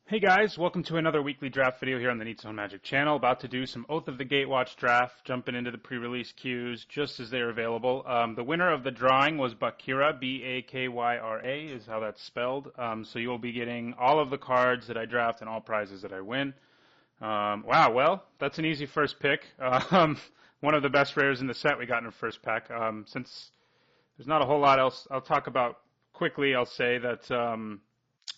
Hey guys, welcome to another weekly draft video here on the Neat Zone Magic channel. About to do some Oath of the Gatewatch draft, jumping into the pre-release queues just as they're available. The winner of the drawing was Bakyra, B-A-K-Y-R-A is how that's spelled. So you'll be getting all of the cards that I draft and all prizes that I win. Wow, well, that's an easy first pick. One of the best rares in the set we got in our first pack. Since there's not a whole lot else I'll talk about quickly, I'll say that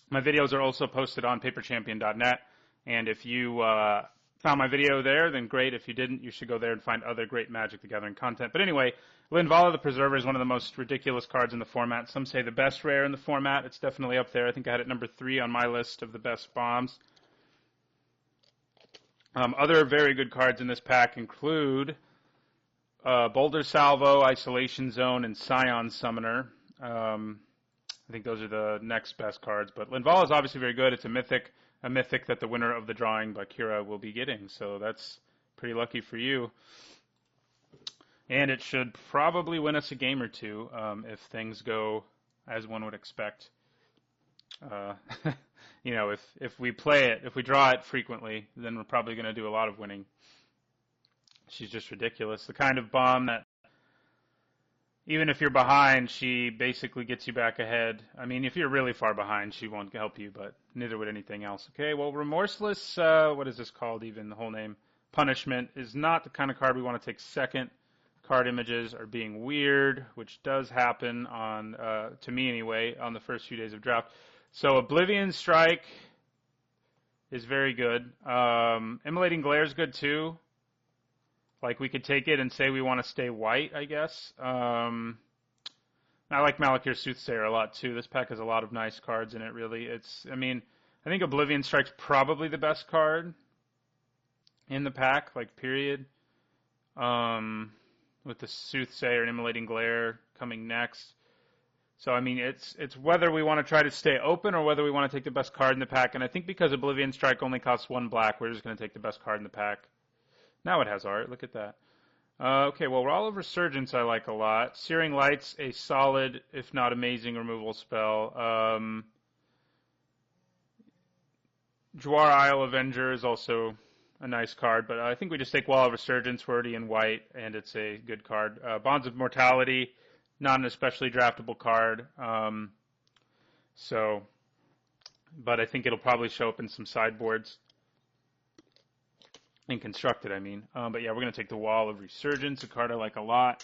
my videos are also posted on paperchampion.net, and if you found my video there, then great. If you didn't, you should go there and find other great Magic the Gathering content. But anyway, Linvala the Preserver is one of the most ridiculous cards in the format. Some say the best rare in the format. It's definitely up there. I think I had it number 3 on my list of the best bombs. Other very good cards in this pack include Boulder Salvo, Isolation Zone, and Scion Summoner. I think those are the next best cards, but Linvala is obviously very good. It's a mythic that the winner of the drawing, Bakyra, will be getting, so that's pretty lucky for you. And it should probably win us a game or two if things go as one would expect. You know, if we play it, if we draw it frequently, then we're probably going to do a lot of winning. She's just ridiculous. The kind of bomb that even if you're behind, she basically gets you back ahead. I mean, if you're really far behind, she won't help you, but neither would anything else. Okay, well, Remorseless, what is this called even, the whole name? Punishment is not the kind of card we want to take second. Card images are being weird, which does happen on, to me anyway, on the first few days of draft. So Oblivion Strike is very good. Immolating Glare is good too. Like, we could take it and say we want to stay white, I guess. I like Malakir Soothsayer a lot, too. This pack has a lot of nice cards in it, really. I think Oblivion Strike's probably the best card in the pack, like, period. With the Soothsayer and Immolating Glare coming next. So, I mean, it's whether we want to try to stay open or whether we want to take the best card in the pack. And I think because Oblivion Strike only costs 1 black, we're just going to take the best card in the pack. Now it has art. Look at that. Okay, well, Raw of Resurgence I like a lot. Searing Light's a solid, if not amazing, removal spell. Jwar Isle Avenger is also a nice card, but I think we just take Wall of Resurgence. We're already in white, and it's a good card. Bonds of Mortality, not an especially draftable card. But I think it'll probably show up in some sideboards. In Constructed, I mean. But yeah, we're going to take the Wall of Resurgence, a card I like a lot.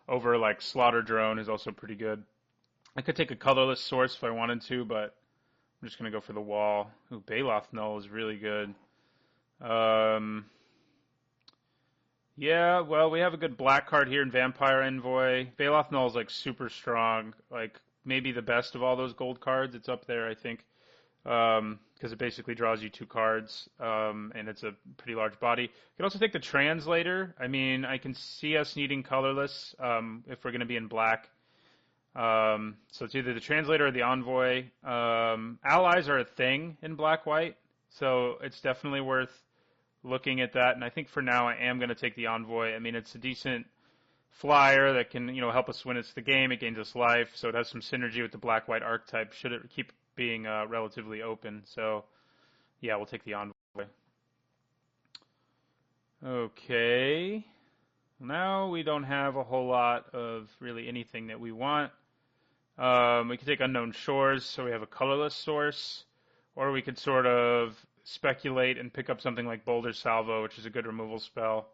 Over, like, Slaughter Drone is also pretty good. I could take a colorless source if I wanted to, but I'm just going to go for the Wall. Ooh, Baloth Null is really good. Yeah, well, we have a good black card here in Vampire Envoy. Baloth Null is, like, super strong. Like, maybe the best of all those gold cards. It's up there, I think. Because it basically draws you 2 cards, and it's a pretty large body. You can also take the Translator. I mean, I can see us needing colorless if we're going to be in black. So it's either the Translator or the Envoy. Allies are a thing in black-white, so it's definitely worth looking at that. And I think for now I am going to take the Envoy. I mean, it's a decent flyer that can, help us win the game. It gains us life, so it has some synergy with the black-white archetype. Should it keep being relatively open. So, yeah, we'll take the Envoy. Okay. Now we don't have a whole lot of really anything that we want. We could take Unknown Shores, so we have a colorless source. Or we could sort of speculate and pick up something like Boulder Salvo, which is a good removal spell.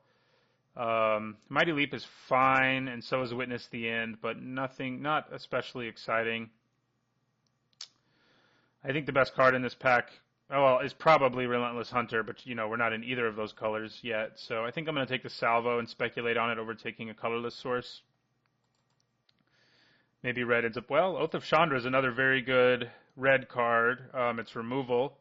Mighty Leap is fine, and so is Witness the End, but not especially exciting. I think the best card in this pack, is probably Relentless Hunter, but, we're not in either of those colors yet. So I think I'm going to take the Salvo and speculate on it over taking a colorless source. Maybe red ends up well. Oath of Chandra is another very good red card. It's removal.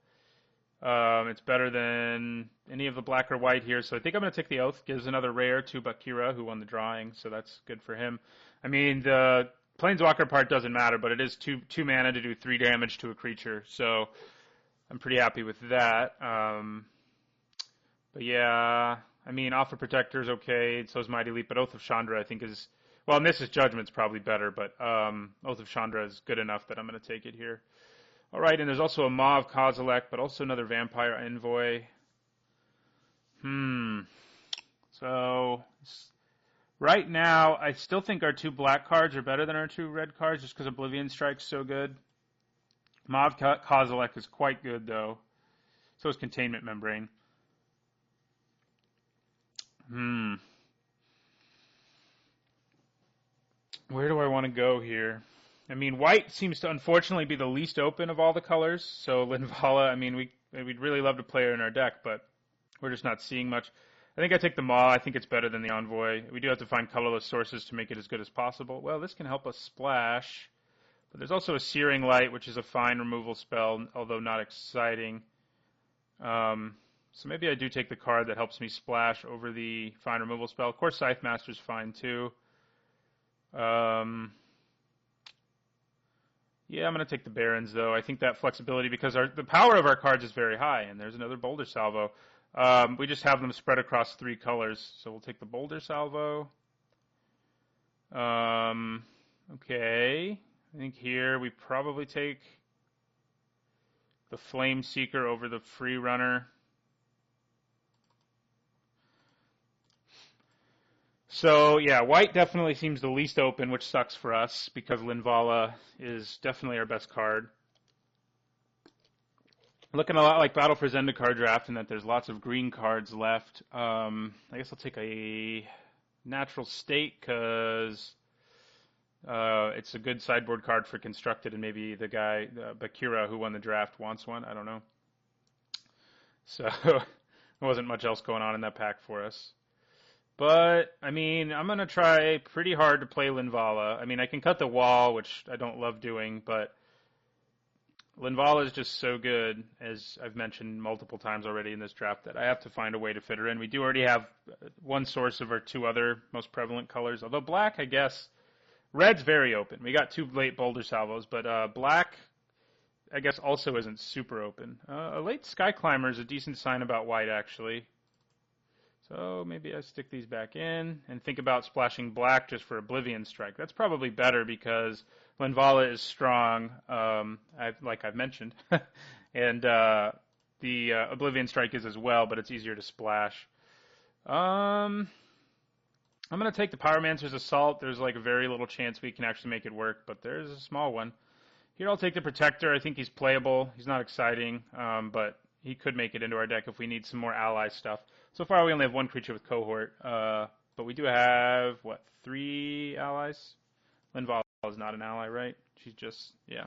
It's better than any of the black or white here. So I think I'm going to take the Oath. Gives another rare to Bakyra, who won the drawing, so that's good for him. I mean, the Planeswalker part doesn't matter, but it is 2 mana to do 3 damage to a creature, so I'm pretty happy with that. But yeah, I mean, Offer Protector is okay, so is Mighty Leap, but Oath of Chandra I think is, well, Mrs. Judgment's probably better, but Oath of Chandra is good enough that I'm going to take it here. All right, and there's also a Mauve Kozilek, but also another Vampire Envoy. So right now, I still think our 2 black cards are better than our 2 red cards, just because Oblivion Strike's so good. Mauve Kozilek is quite good, though. So is Containment Membrane. Where do I want to go here? I mean, white seems to unfortunately be the least open of all the colors. So Linvala, I mean, we'd really love to play her in our deck, but we're just not seeing much. I think I take the Maw. I think it's better than the Envoy. We do have to find colorless sources to make it as good as possible. Well, this can help us splash. But there's also a Searing Light, which is a fine removal spell, although not exciting. So maybe I do take the card that helps me splash over the fine removal spell. Of course, Scythe Master's fine too. Yeah, I'm going to take the Barons, though. I think that flexibility, because the power of our cards is very high, and there's another Boulder Salvo. We just have them spread across 3 colors, so we'll take the Boulder Salvo. Okay. I think here we probably take the Flame Seeker over the Free Runner. So, yeah, white definitely seems the least open, which sucks for us, because Linvala is definitely our best card. Looking a lot like Battle for Zendikar draft in that there's lots of green cards left. I guess I'll take a Natural State, because it's a good sideboard card for Constructed, and maybe the guy, Bakira, who won the draft, wants one. I don't know. So, there wasn't much else going on in that pack for us. But, I mean, I'm going to try pretty hard to play Linvala. I mean, I can cut the wall, which I don't love doing, but Linvala is just so good, as I've mentioned multiple times already in this draft, that I have to find a way to fit her in. We do already have one source of our 2 other most prevalent colors, although black, I guess, red's very open. We got 2 late Boulder Salvos, but black, I guess, also isn't super open. A late Sky Climber is a decent sign about white, actually. So maybe I stick these back in and think about splashing black just for Oblivion Strike. That's probably better because Linvala is strong, like I've mentioned, and the Oblivion Strike is as well, but it's easier to splash. I'm going to take the Pyromancer's Assault. There's like a very little chance we can actually make it work, but there's a small one. Here I'll take the Protector. I think he's playable. He's not exciting, but he could make it into our deck if we need some more ally stuff. So far, we only have 1 creature with Cohort, but we do have, 3 allies? Linvala is not an ally, right? She's just, yeah.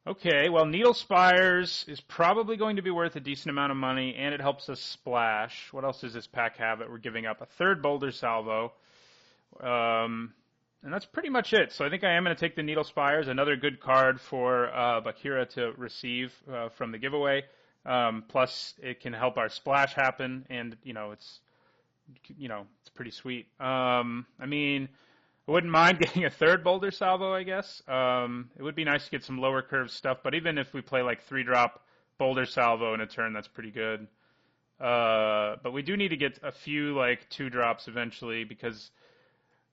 Okay, well, Needle Spires is probably going to be worth a decent amount of money, and it helps us splash. What else does this pack have that we're giving up? A 3rd Boulder Salvo. And that's pretty much it. So I think I am going to take the Needle Spires, another good card for Bakira to receive from the giveaway. Plus, it can help our splash happen, and it's pretty sweet. I mean, I wouldn't mind getting a 3rd Boulder Salvo, I guess. It would be nice to get some lower curve stuff, but even if we play like 3-drop Boulder Salvo in a turn, that's pretty good. But we do need to get a few like 2-drops eventually, because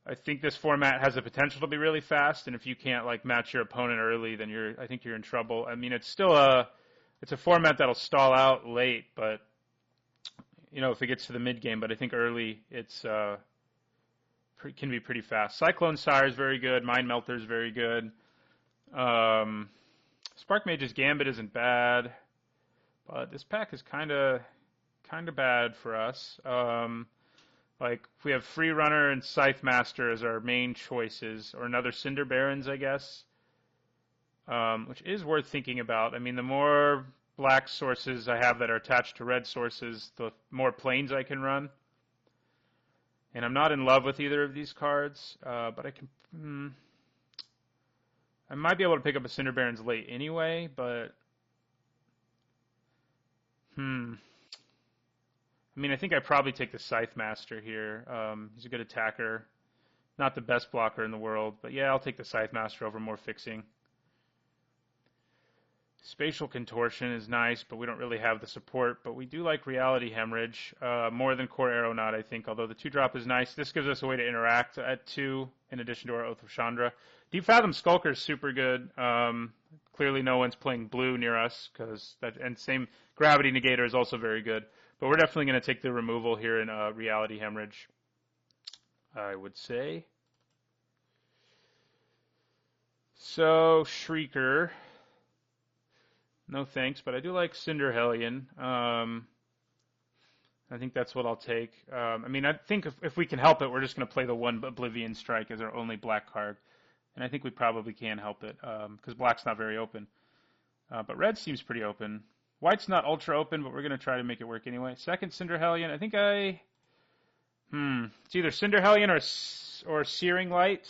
I think this format has the potential to be really fast, and if you can't like match your opponent early, then I think you're in trouble. I mean, it's still it's a format that'll stall out late, but if it gets to the mid game. But I think early it's can be pretty fast. Cyclone Sire is very good. Mind Melter is very good. Spark Mage's Gambit isn't bad, but this pack is kind of bad for us. Like if we have Free Runner and Scythe Master as our main choices, or another Cinder Barons, I guess. Which is worth thinking about. I mean, the more black sources I have that are attached to red sources, the more planes I can run. And I'm not in love with either of these cards, but I might be able to pick up a Cinder Barons late anyway, but I mean, I think I probably take the Scythe Master here. He's a good attacker. Not the best blocker in the world, but yeah, I'll take the Scythe Master over more fixing. Spatial Contortion is nice, but we don't really have the support. But we do like Reality Hemorrhage more than Core Aeronaut, I think, although the 2-drop is nice. This gives us a way to interact at 2 in addition to our Oath of Chandra. Deep Fathom Skulker is super good. Clearly, no one's playing blue near us and same gravity negator is also very good. But we're definitely going to take the removal here in reality hemorrhage, I would say. So Shrieker, no thanks, but I do like Cinder Hellion. I think that's what I'll take. I mean, I think if we can help it, we're just going to play the one Oblivion Strike as our only black card. And I think we probably can help it, because black's not very open. But red seems pretty open. White's not ultra open, but we're going to try to make it work anyway. Second Cinder Hellion. I think it's either Cinder Hellion or Searing Light.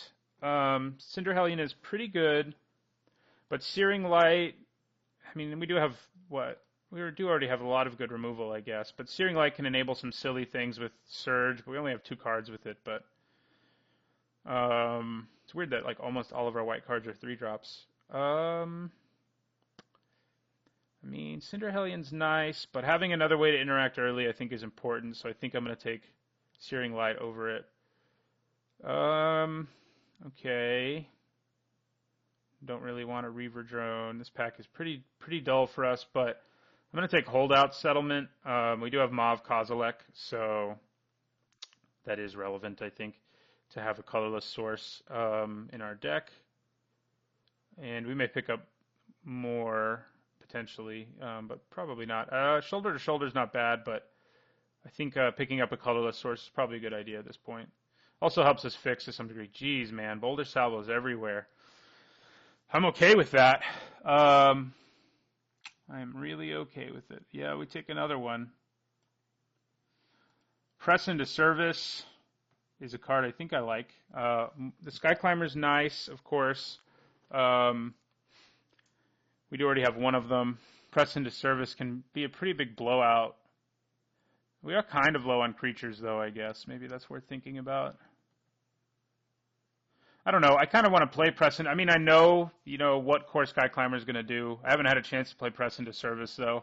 Cinder Hellion is pretty good, but Searing Light, I mean, we do have, we do already have a lot of good removal, I guess. But Searing Light can enable some silly things with Surge, but we only have 2 cards with it. But it's weird that like almost all of our white cards are 3-drops. I mean, Cinder Hellion's nice, but having another way to interact early I think is important, so I think I'm going to take Searing Light over it. Okay. Don't really want a Reaver Drone. This pack is pretty dull for us, but I'm going to take Holdout Settlement. We do have Mauve Kozilek, so that is relevant, I think, to have a colorless source in our deck. And we may pick up more, potentially, but probably not. Shoulder to Shoulder is not bad, but I think picking up a colorless source is probably a good idea at this point. Also helps us fix to some degree. Jeez, man, Boulder Salvos everywhere. I'm okay with that. I'm really okay with it. Yeah, we take another one. Press into Service is a card I think I like. The Sky Climber's nice, of course. We do already have one of them. Press into Service can be a pretty big blowout. We are kind of low on creatures, though, I guess. Maybe that's worth thinking about. I don't know. I kind of want to play Press into... I mean, I know, what core Sky Climber is going to do. I haven't had a chance to play Press into Service, though.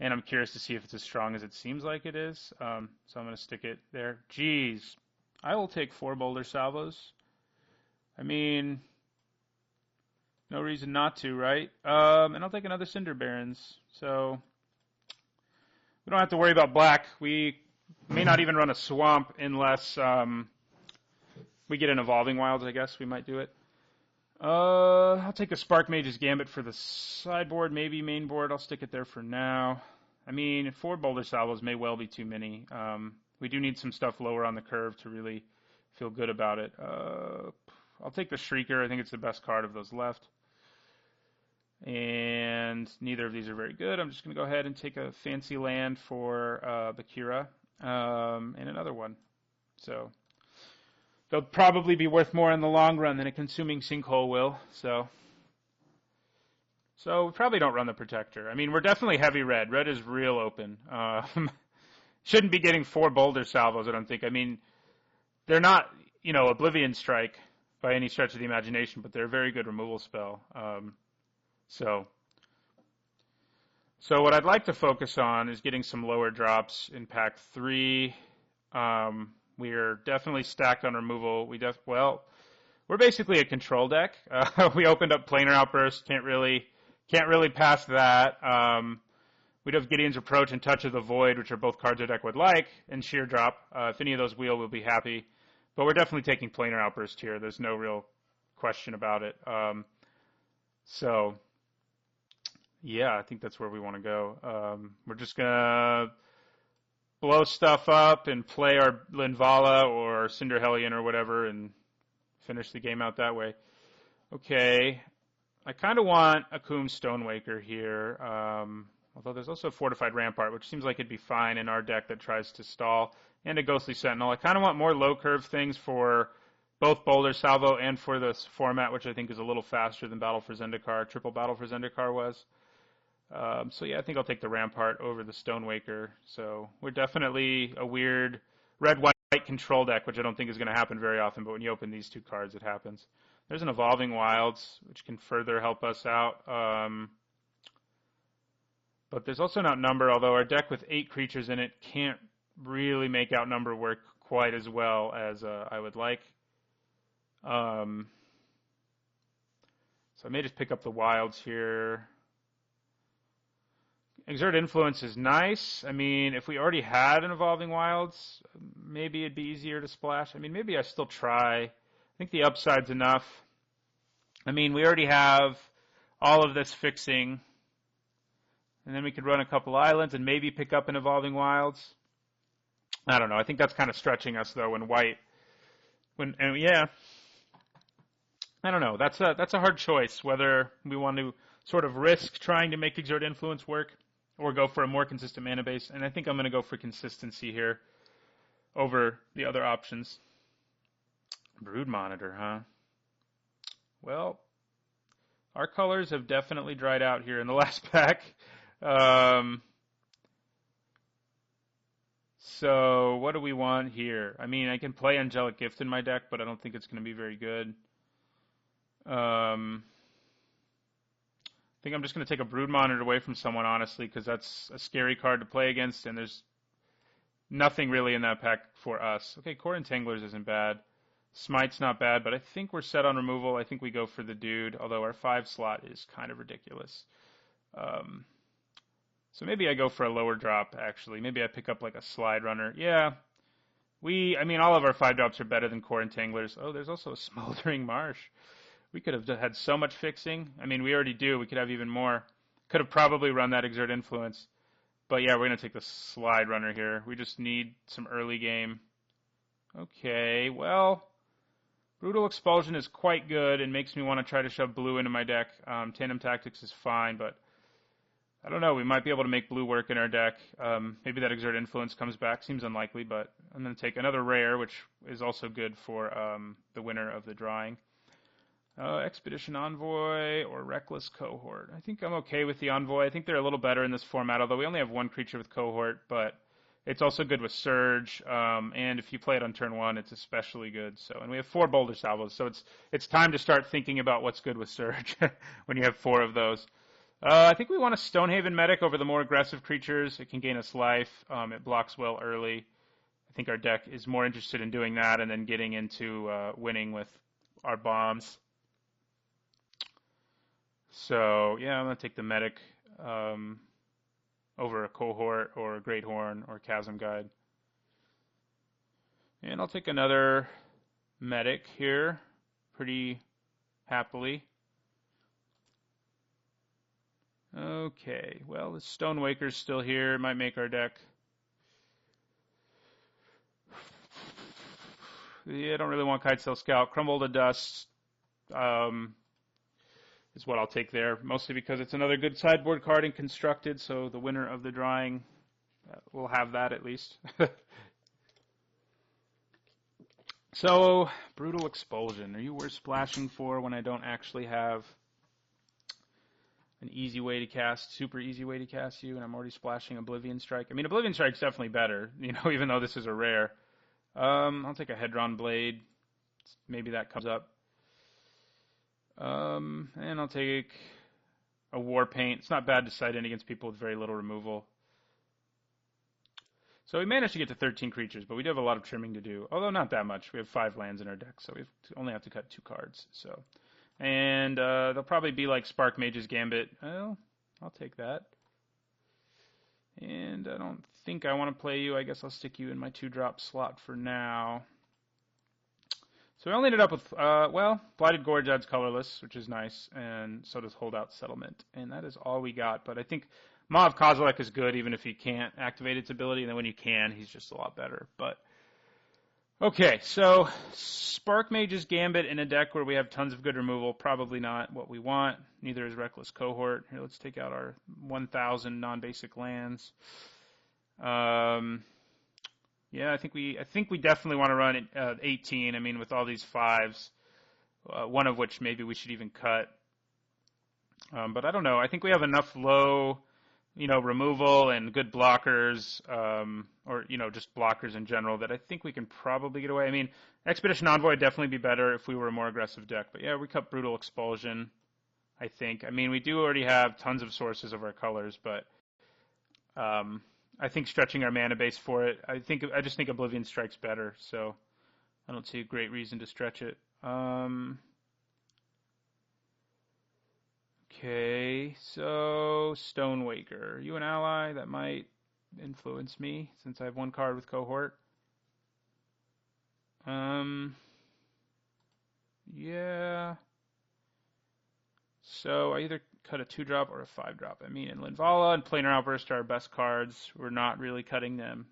And I'm curious to see if it's as strong as it seems like it is. So I'm going to stick it there. Jeez. I will take 4 Boulder Salvos. I mean, no reason not to, right? And I'll take another Cinder Barons. So we don't have to worry about black. We may not even run a Swamp unless we get an Evolving Wilds, I guess. We might do it. I'll take a Spark Mage's Gambit for the sideboard, maybe main board. I'll stick it there for now. I mean, 4 Boulder Salvos may well be too many. We do need some stuff lower on the curve to really feel good about it. I'll take the Shrieker. I think it's the best card of those left. And neither of these are very good. I'm just going to go ahead and take a fancy land for Bakira and another one. So they'll probably be worth more in the long run than a Consuming Sinkhole will. So we probably don't run the Protector. I mean, we're definitely heavy red. Red is real open. Shouldn't be getting 4 Boulder Salvos, I don't think. I mean, they're not, Oblivion Strike by any stretch of the imagination, but they're a very good removal spell. So what I'd like to focus on is getting some lower drops in pack 3. We are definitely stacked on removal. We're basically a control deck. We opened up Planar Outburst. Can't really pass that. We'd have Gideon's Approach and Touch of the Void, which are both cards our deck would like, and Sheer Drop. If any of those wheel, we'll be happy. But we're definitely taking Planar Outburst here. There's no real question about it. Yeah, I think that's where we want to go. We're just going to blow stuff up and play our Linvala or Cinder Hellion or whatever and finish the game out that way. Okay. I kind of want a Akum Stonewaker here, although there's also a Fortified Rampart, which seems like it'd be fine in our deck that tries to stall, and a Ghostly Sentinel. I kind of want more low-curve things for both Boulder Salvo and for this format, which I think is a little faster than Battle for Zendikar, Triple Battle for Zendikar was. So yeah, I think I'll take the Rampart over the Stonewaker. So we're definitely a weird red-white control deck, which I don't think is going to happen very often, but when you open these 2 cards, it happens. There's an Evolving Wilds, which can further help us out. But there's also an Outnumber, although our deck with 8 creatures in it can't really make Outnumber work quite as well as I would like. So I may just pick up the wilds here. Exert Influence is nice. I mean, if we already had an Evolving Wilds, maybe it'd be easier to splash. I mean, maybe I still try. I think the upside's enough. I mean, we already have all of this fixing. And then we could run a couple islands and maybe pick up an Evolving Wilds. I don't know. I think that's kind of stretching us, though, when white. Yeah. I don't know. That's a hard choice, whether we want to sort of risk trying to make Exert Influence work or go for a more consistent mana base. And I think I'm going to go for consistency here over the other options. Brood Monitor, huh? Well, our colors have definitely dried out here in the last pack. So what do we want here? I mean, I can play Angelic Gift in my deck, but I don't think it's going to be very good. I think I'm just going to take a Brood Monitor away from someone, honestly, because that's a scary card to play against, and there's nothing really in that pack for us. Okay, Core Entanglers isn't bad. Smite's not bad, but I think we're set on removal. I think we go for the Dude, although our 5 slot is kind of ridiculous. So maybe I go for a lower drop, actually. Maybe I pick up like a Slide Runner. Yeah, I mean, all of our 5 drops are better than Core Entanglers. Oh, there's also a Smoldering Marsh. We could have had so much fixing. I mean, we already do. We could have even more. Could have probably run that Exert Influence. But yeah, we're going to take the Slide Runner here. We just need some early game. Okay, well, Brutal Expulsion is quite good and makes me want to try to shove blue into my deck. Tandem Tactics is fine, but I don't know. We might be able to make blue work in our deck. Maybe that Exert Influence comes back. Seems unlikely, but I'm going to take another rare, which is also good for the winner of the drawing. Expedition Envoy or Reckless Cohort. I think I'm okay with the Envoy. I think they're a little better in this format, although we only have one creature with Cohort, but it's also good with Surge, and if you play it on turn 1, it's especially good. And we have 4 Boulder Salvos, so it's time to start thinking about what's good with Surge when you have 4 of those. I think we want a Stonehaven Medic over the more aggressive creatures. It can gain us life. It blocks well early. I think our deck is more interested in doing that and then getting into winning with our bombs. So, yeah, I'm going to take the Medic over a Cohort or a Great Horn or Chasm Guide. And I'll take another Medic here pretty happily. Okay, well, the Stonewaker's still here. It might make our deck. Yeah, I don't really want Kitesail Scout. Crumble to Dust is what I'll take there, mostly because it's another good sideboard card and constructed, so the winner of the drawing will have that at least. So, Brutal Expulsion. Are you worth splashing for when I don't actually have an easy way to cast, super easy way to cast you, and I'm already splashing Oblivion Strike? I mean, Oblivion Strike's definitely better, even though this is a rare. I'll take a Hedron Blade. Maybe that comes up. And I'll take a War Paint. It's not bad to sight in against people with very little removal. So we managed to get to 13 creatures, but we do have a lot of trimming to do. Although not that much. We have 5 lands in our deck, so we only have to cut 2 cards. And they'll probably be like Spark Mage's Gambit. Well, I'll take that. And I don't think I want to play you. I guess I'll stick you in my 2-drop slot for now. So we only ended up with, Blighted Gorge adds colorless, which is nice, and so does Holdout Settlement. And that is all we got. But I think Maw of Kozilek is good, even if he can't activate its ability. And then when you can, he's just a lot better. But okay, so Spark Mage's Gambit in a deck where we have tons of good removal, probably not what we want. Neither is Reckless Cohort. Here, let's take out our 1,000 non-basic lands. Yeah, I think we definitely want to run 18. I mean, with all these 5s, one of which maybe we should even cut. But I don't know. I think we have enough low, removal and good blockers, or just blockers in general, that I think we can probably get away. I mean, Expedition Envoy would definitely be better if we were a more aggressive deck. But yeah, we cut Brutal Expulsion, I think. I mean, we do already have tons of sources of our colors, but I think stretching our mana base for it, I just think Oblivion Strike's better, so I don't see a great reason to stretch it. Okay, so Stonewaker. Are you an ally? That might influence me since I have one card with cohort. Yeah. So I either cut a 2-drop or a 5-drop. I mean, in Linvala and Planar Outburst are our best cards. We're not really cutting them.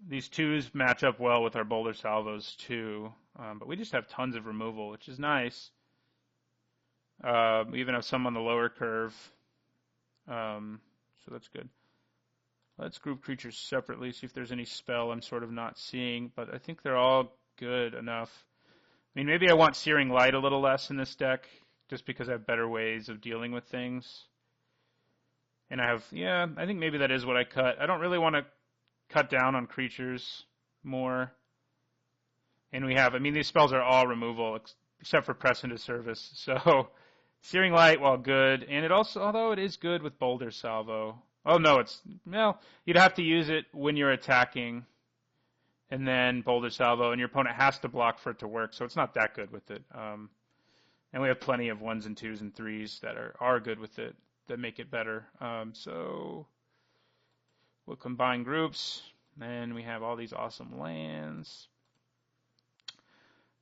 These 2s match up well with our Boulder Salvos too, but we just have tons of removal, which is nice. We even have some on the lower curve, so that's good. Let's group creatures separately, see if there's any spell I'm sort of not seeing, but I think they're all good enough. I mean, maybe I want Searing Light a little less in this deck, just because I have better ways of dealing with things. And I have, yeah, I think maybe that is what I cut. I don't really want to cut down on creatures more. And we have, I mean, these spells are all removal, except for Press into Service. So, Searing Light, while good, and it also, although it is good with Boulder Salvo. Oh, no, well, you'd have to use it when you're attacking, and then Boulder Salvo, and your opponent has to block for it to work, so it's not that good with it. And we have plenty of 1s and 2s and 3s that are good with it, that make it better. So we'll combine groups, and we have all these awesome lands.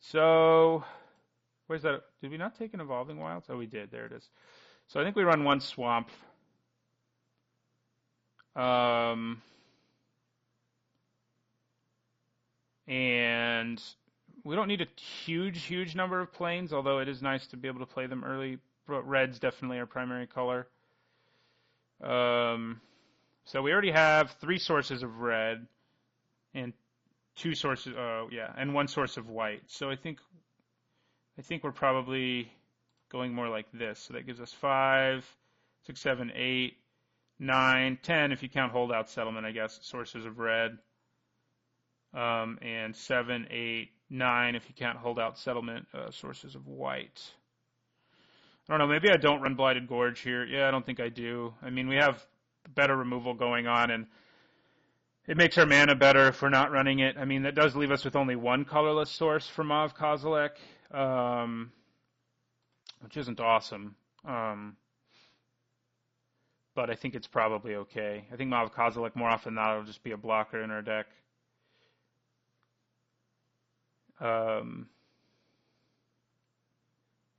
So, where's that? Did we not take an Evolving Wilds? Oh, we did. There it is. So I think we run 1 Swamp. And we don't need a huge number of planes, although it is nice to be able to play them early. But red's definitely our primary color. So we already have 3 sources of red and 2 sources, and 1 source of white. So I think we're probably going more like this. So that gives us 5, 6, 7, 8, 9, 10 if you count holdout settlement, I guess, sources of red. And 7, 8, 9 if you count holdout settlement, sources of white. I don't know, maybe I don't run Blighted Gorge here. Yeah, I don't think I do. I mean, we have better removal going on, and it makes our mana better if we're not running it. I mean, that does leave us with only 1 colorless source for Mav Kozilek, which isn't awesome. But I think it's probably okay. I think Mav Kozilek, more often than not, will just be a blocker in our deck.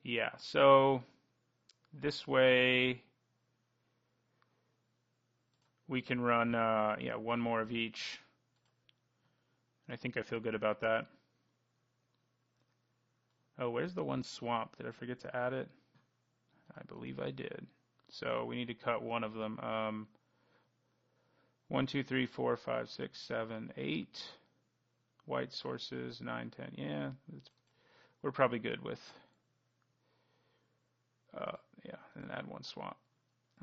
Yeah, so this way we can run 1 more of each. I think I feel good about that. Oh, where's the 1 Swamp? Did I forget to add it? I believe I did. So we need to cut 1 of them. 1, 2, 3, 4, 5, 6, 7, 8. White sources, 9, 10. Yeah, we're probably good with, and add 1 Swamp.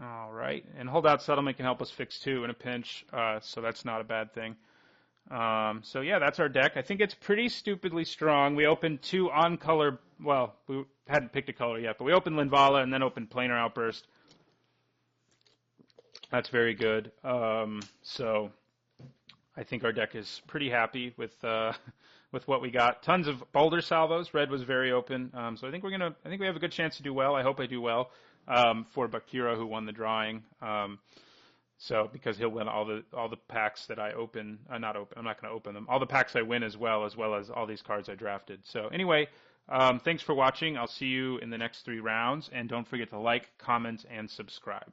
All right, and holdout settlement can help us fix 2 in a pinch, so that's not a bad thing. So yeah, that's our deck. I think it's pretty stupidly strong. We opened 2 on color, well, we hadn't picked a color yet, but we opened Linvala and then opened Planar Outburst. That's very good. So I think our deck is pretty happy with what we got. Tons of Boulder Salvos. Red was very open. So I think we have a good chance to do well. I hope I do well for Bakira, who won the drawing. So because he'll win all the packs that I open. I'm not going to open them. All the packs I win as well as all these cards I drafted. So anyway, thanks for watching. I'll see you in the next 3 rounds, and don't forget to like, comment, and subscribe.